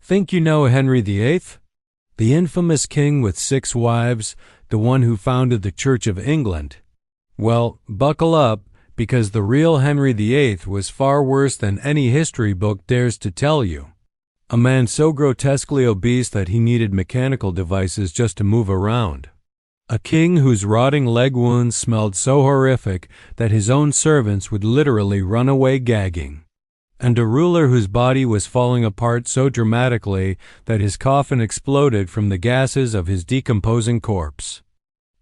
Think you know Henry VIII? The infamous king with 6 wives, the one who founded the Church of England. Well, buckle up, because the real Henry VIII was far worse than any history book dares to tell you. A man so grotesquely obese that he needed mechanical devices just to move around. A king whose rotting leg wounds smelled so horrific that his own servants would literally run away gagging. And a ruler whose body was falling apart so dramatically that his coffin exploded from the gases of his decomposing corpse.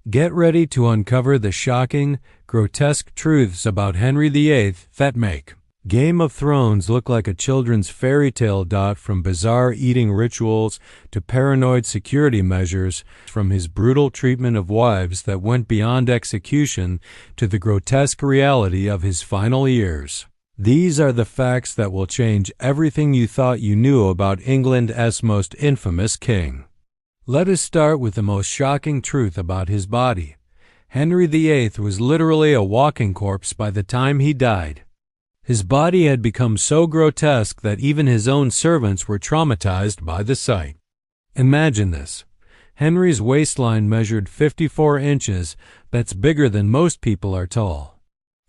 Get ready to uncover the shocking, grotesque truths about Henry VIII that make Game of Thrones look like a children's fairy tale. From bizarre eating rituals to paranoid security measures, from his brutal treatment of wives that went beyond execution to the grotesque reality of his final years. These are the facts that will change everything you thought you knew about England's most infamous king. Let us start with the most shocking truth about his body. Henry VIII was literally a walking corpse by the time he died. His body had become so grotesque that even his own servants were traumatized by the sight. Imagine this. Henry's waistline measured 54 inches. That's bigger than most people are tall.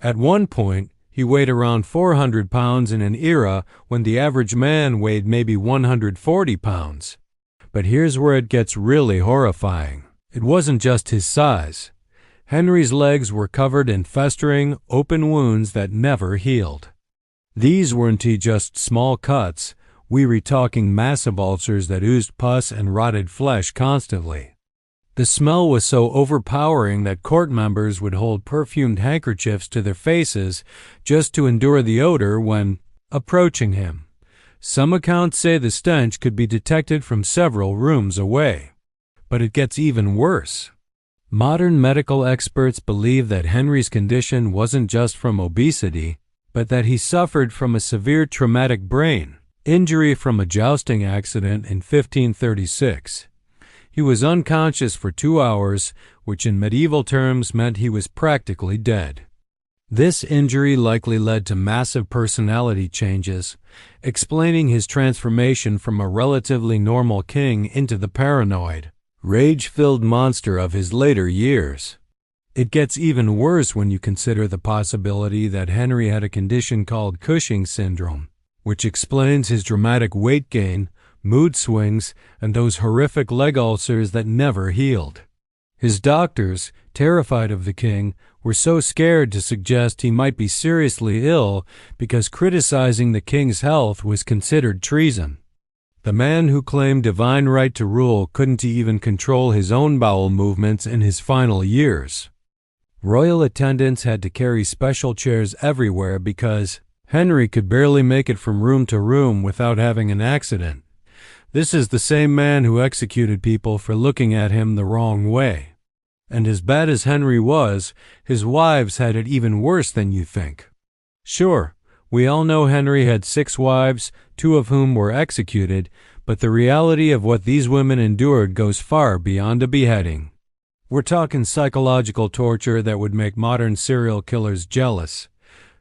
At one point, he weighed around 400 pounds in an era when the average man weighed maybe 140 pounds. But here's where it gets really horrifying. It wasn't just his size. Henry's legs were covered in festering, open wounds that never healed. These weren't just small cuts. We were talking massive ulcers that oozed pus and rotted flesh constantly. The smell was so overpowering that court members would hold perfumed handkerchiefs to their faces just to endure the odor when approaching him. Some accounts say the stench could be detected from several rooms away. But it gets even worse. Modern medical experts believe that Henry's condition wasn't just from obesity, but that he suffered from a severe traumatic brain injury from a jousting accident in 1536. He was unconscious for 2 hours, which in medieval terms meant he was practically dead. This injury likely led to massive personality changes, explaining his transformation from a relatively normal king into the paranoid, rage-filled monster of his later years. It gets even worse when you consider the possibility that Henry had a condition called Cushing syndrome, which explains his dramatic weight gain, mood swings, and those horrific leg ulcers that never healed. His doctors, terrified of the king, were so scared to suggest he might be seriously ill because criticizing the king's health was considered treason. The man who claimed divine right to rule couldn't even control his own bowel movements in his final years. Royal attendants had to carry special chairs everywhere because Henry could barely make it from room to room without having an accident. This is the same man who executed people for looking at him the wrong way. And as bad as Henry was, his wives had it even worse than you think. Sure, we all know Henry had 6 wives, 2 of whom were executed, but the reality of what these women endured goes far beyond a beheading. We're talking psychological torture that would make modern serial killers jealous.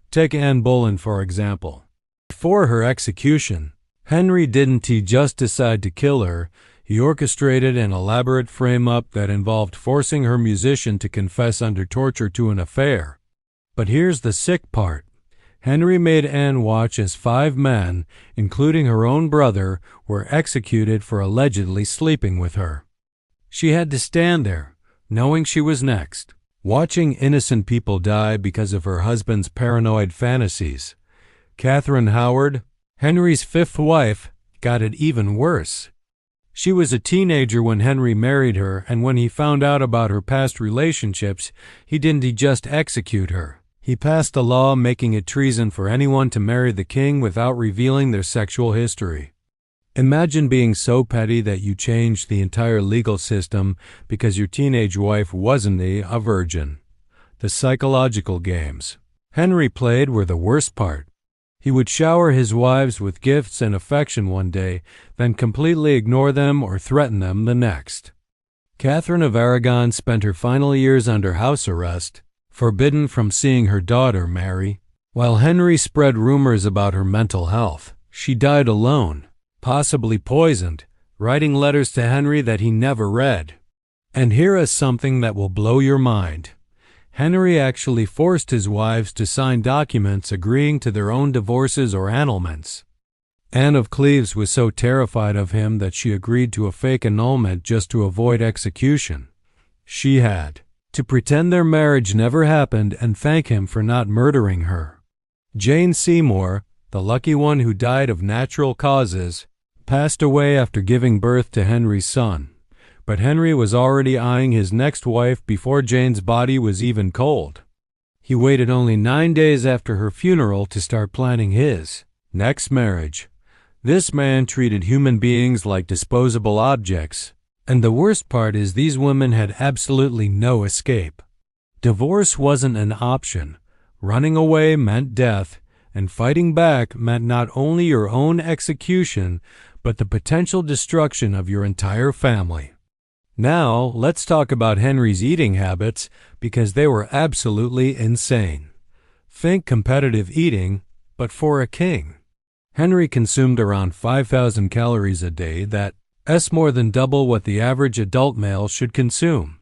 Take Anne Boleyn, for example. Before her execution, Henry didn't just decide to kill her. He orchestrated an elaborate frame-up that involved forcing her musician to confess under torture to an affair. But here's the sick part. Henry made Anne watch as 5 men, including her own brother, were executed for allegedly sleeping with her. She had to stand there, knowing she was next, watching innocent people die because of her husband's paranoid fantasies. Catherine Howard, Henry's 5th wife, got it even worse. She was a teenager when Henry married her, and when he found out about her past relationships, he didn't just execute her. He passed a law making it treason for anyone to marry the king without revealing their sexual history. Imagine being so petty that you changed the entire legal system because your teenage wife wasn't a virgin. The psychological games Henry played were the worst part. He would shower his wives with gifts and affection one day, then completely ignore them or threaten them the next. Catherine of Aragon spent her final years under house arrest, forbidden from seeing her daughter Mary. While Henry spread rumors about her mental health, she died alone, possibly poisoned, writing letters to Henry that he never read. And here is something that will blow your mind. Henry actually forced his wives to sign documents agreeing to their own divorces or annulments. Anne of Cleves was so terrified of him that she agreed to a fake annulment just to avoid execution. She had to pretend their marriage never happened and thank him for not murdering her. Jane Seymour, the lucky one who died of natural causes, passed away after giving birth to Henry's son. But Henry was already eyeing his next wife before Jane's body was even cold. He waited only 9 days after her funeral to start planning his next marriage. This man treated human beings like disposable objects. And the worst part is these women had absolutely no escape. Divorce wasn't an option. Running away meant death, and fighting back meant not only your own execution, but the potential destruction of your entire family. Now, let's talk about Henry's eating habits, because they were absolutely insane. Think competitive eating, but for a king. Henry consumed around 5,000 calories a day. That's more than double what the average adult male should consume.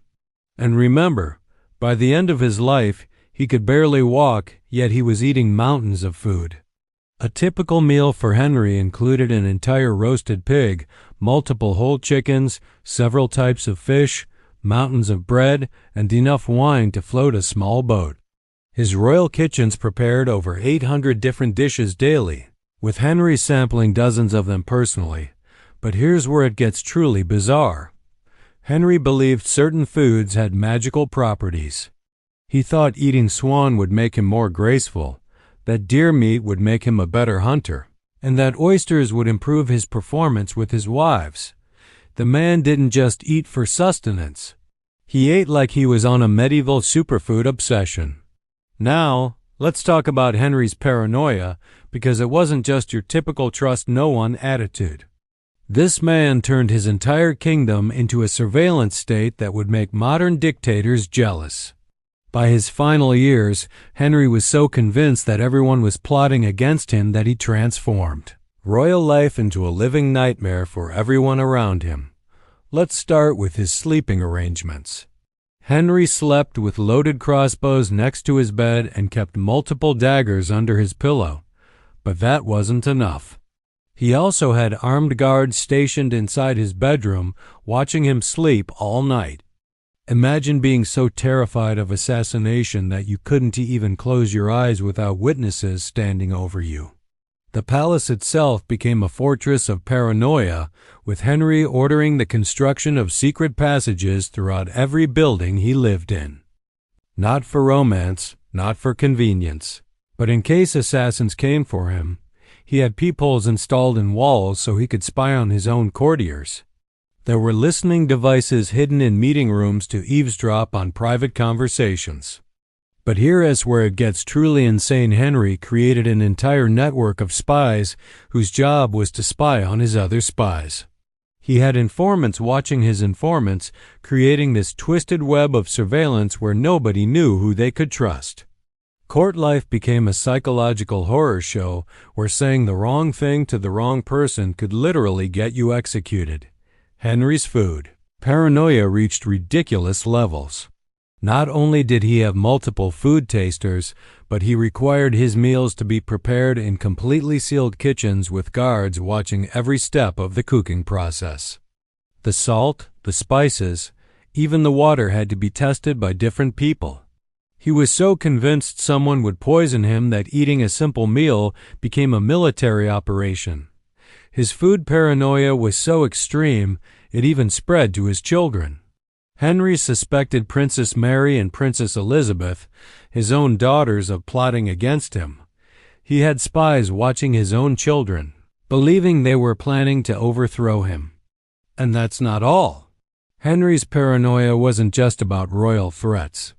And remember, by the end of his life, he could barely walk, yet he was eating mountains of food. A typical meal for Henry included an entire roasted pig, multiple whole chickens, several types of fish, mountains of bread, and enough wine to float a small boat. His royal kitchens prepared over 800 different dishes daily, with Henry sampling dozens of them personally. But here's where it gets truly bizarre. Henry believed certain foods had magical properties. He thought eating swan would make him more graceful, that deer meat would make him a better hunter, and that oysters would improve his performance with his wives. The man didn't just eat for sustenance. He ate like he was on a medieval superfood obsession. Now, let's talk about Henry's paranoia, because it wasn't just your typical trust no one attitude. This man turned his entire kingdom into a surveillance state that would make modern dictators jealous. By his final years, Henry was so convinced that everyone was plotting against him that he transformed royal life into a living nightmare for everyone around him. Let's start with his sleeping arrangements. Henry slept with loaded crossbows next to his bed and kept multiple daggers under his pillow. But that wasn't enough. He also had armed guards stationed inside his bedroom, watching him sleep all night. Imagine being so terrified of assassination that you couldn't even close your eyes without witnesses standing over you. The palace itself became a fortress of paranoia, with Henry ordering the construction of secret passages throughout every building he lived in. Not for romance, not for convenience, but in case assassins came for him. He had peepholes installed in walls so he could spy on his own courtiers. There were listening devices hidden in meeting rooms to eavesdrop on private conversations. But here is where it gets truly insane. Henry created an entire network of spies whose job was to spy on his other spies. He had informants watching his informants, creating this twisted web of surveillance where nobody knew who they could trust. Court life became a psychological horror show where saying the wrong thing to the wrong person could literally get you executed. Henry's food paranoia reached ridiculous levels. Not only did he have multiple food tasters, but he required his meals to be prepared in completely sealed kitchens with guards watching every step of the cooking process. The salt, the spices, even the water had to be tested by different people. He was so convinced someone would poison him that eating a simple meal became a military operation. His food paranoia was so extreme, it even spread to his children. Henry suspected Princess Mary and Princess Elizabeth, his own daughters, of plotting against him. He had spies watching his own children, believing they were planning to overthrow him. And that's not all. Henry's paranoia wasn't just about royal threats.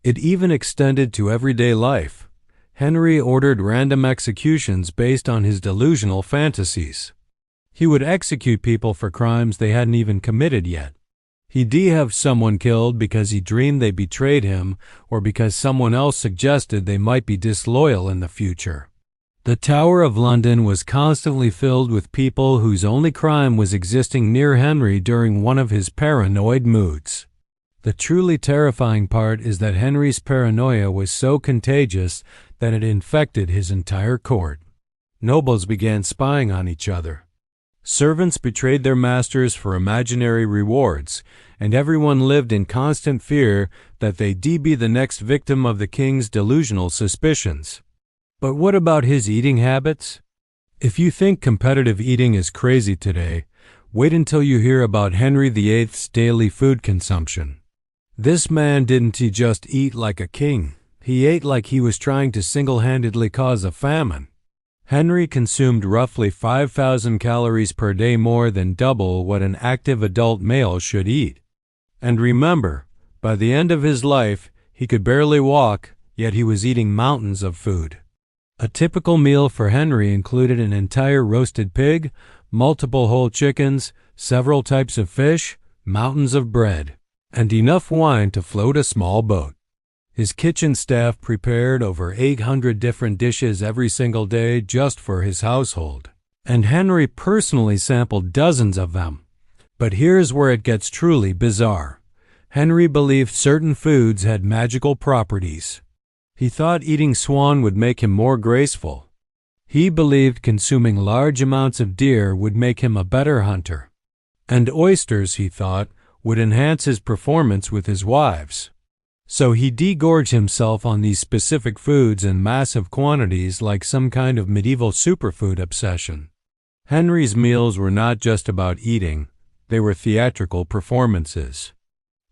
It even extended to everyday life. Henry ordered random executions based on his delusional fantasies. He would execute people for crimes they hadn't even committed yet. He'd have someone killed because he dreamed they betrayed him or because someone else suggested they might be disloyal in the future. The Tower of London was constantly filled with people whose only crime was existing near Henry during one of his paranoid moods. The truly terrifying part is that Henry's paranoia was so contagious that it infected his entire court. Nobles began spying on each other. Servants betrayed their masters for imaginary rewards, and everyone lived in constant fear that they'd be the next victim of the king's delusional suspicions. But what about his eating habits? If you think competitive eating is crazy today, wait until you hear about Henry VIII's daily food consumption. This man didn't just eat like a king. He ate like he was trying to single-handedly cause a famine. Henry consumed roughly 5,000 calories per day, more than double what an active adult male should eat. And remember, by the end of his life, he could barely walk, yet he was eating mountains of food. A typical meal for Henry included an entire roasted pig, multiple whole chickens, several types of fish, mountains of bread, and enough wine to float a small boat. His kitchen staff prepared over 800 different dishes every single day just for his household, and Henry personally sampled dozens of them. But here's where it gets truly bizarre. Henry believed certain foods had magical properties. He thought eating swan would make him more graceful. He believed consuming large amounts of deer would make him a better hunter. And oysters, he thought, would enhance his performance with his wives. So he degorged himself on these specific foods in massive quantities like some kind of medieval superfood obsession. Henry's meals were not just about eating, they were theatrical performances.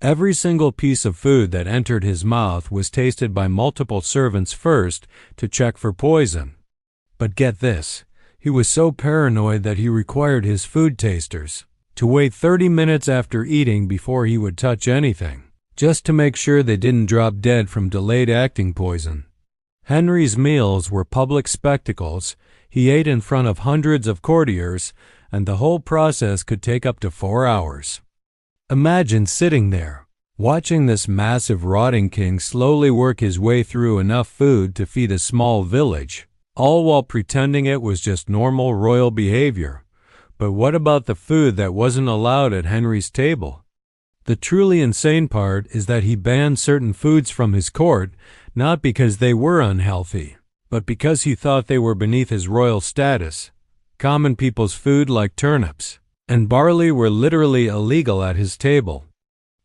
Every single piece of food that entered his mouth was tasted by multiple servants first to check for poison. But get this, he was so paranoid that he required his food tasters to wait 30 minutes after eating before he would touch anything, just to make sure they didn't drop dead from delayed acting poison. Henry's meals were public spectacles. He ate in front of hundreds of courtiers, and the whole process could take up to 4 hours. Imagine sitting there, watching this massive rotting king slowly work his way through enough food to feed a small village, all while pretending it was just normal royal behavior. But what about the food that wasn't allowed at Henry's table? The truly insane part is that he banned certain foods from his court, not because they were unhealthy, but because he thought they were beneath his royal status. Common people's food like turnips and barley were literally illegal at his table,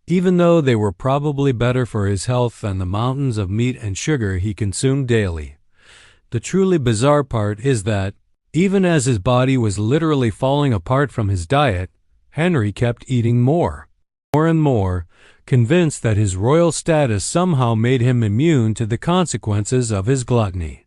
even though they were probably better for his health than the mountains of meat and sugar he consumed daily. The truly bizarre part is that, even as his body was literally falling apart from his diet, Henry kept eating more and more, convinced that his royal status somehow made him immune to the consequences of his gluttony.